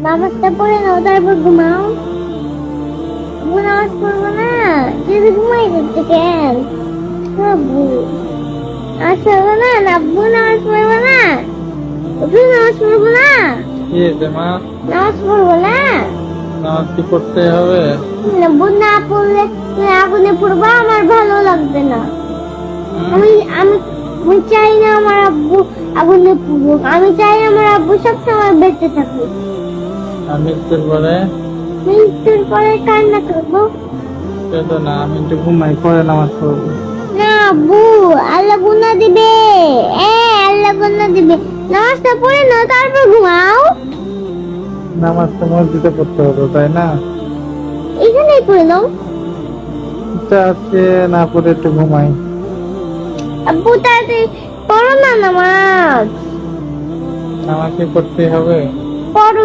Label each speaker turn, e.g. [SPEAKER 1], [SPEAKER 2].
[SPEAKER 1] নামাজটা পড়ে নাও তারপর ঘুমাও। আব্বু নামাজ পড়বো না, যদি ঘুমাই করতে কেন? আব্বু নামাজ পড়বো না, আব্বু নামাজ পড়বো না, আব্বু নামাজ পড়বো না,
[SPEAKER 2] কি হয়েছে মা?
[SPEAKER 1] নামাজ পড়বো না।
[SPEAKER 2] নামাজ কি পড়তে হবে?
[SPEAKER 1] আব্বু না পড়লে তুমি আগুনে পড়বো, আমার ভালো লাগবে না।
[SPEAKER 2] হুম?
[SPEAKER 1] আমি আমি আমি চাই না আমার আব্বু আগুনে পড়ুক, আমি চাই আমার আব্বু সবসময় বেঁচে থাকুক।
[SPEAKER 2] আর মৃত্যুর পরে?
[SPEAKER 1] মৃত্যুর পরে কান্না করবো।
[SPEAKER 2] কেঁদো না, আমি একটু ঘুমাই, পরে নামাজ পড়বো।
[SPEAKER 1] না আব্বু, আল্লাহ গুনাহ দিবে। আল্লাহ গুনাহ দিবে। নামাজটা পড়ে নাও তারপর ঘুমাও।
[SPEAKER 2] নামাজ তো মসজিদে পড়তে হতো, তাই না?
[SPEAKER 1] এখানেই পড়ে নাও।
[SPEAKER 2] ইচ্ছা আছে না, পড়ে একটু ঘুমাই।
[SPEAKER 1] আব্বু তাড়াতাড়ি পড়ো না নামাজ।
[SPEAKER 2] নামাজ কি পড়তে হবে?
[SPEAKER 1] পড়ো।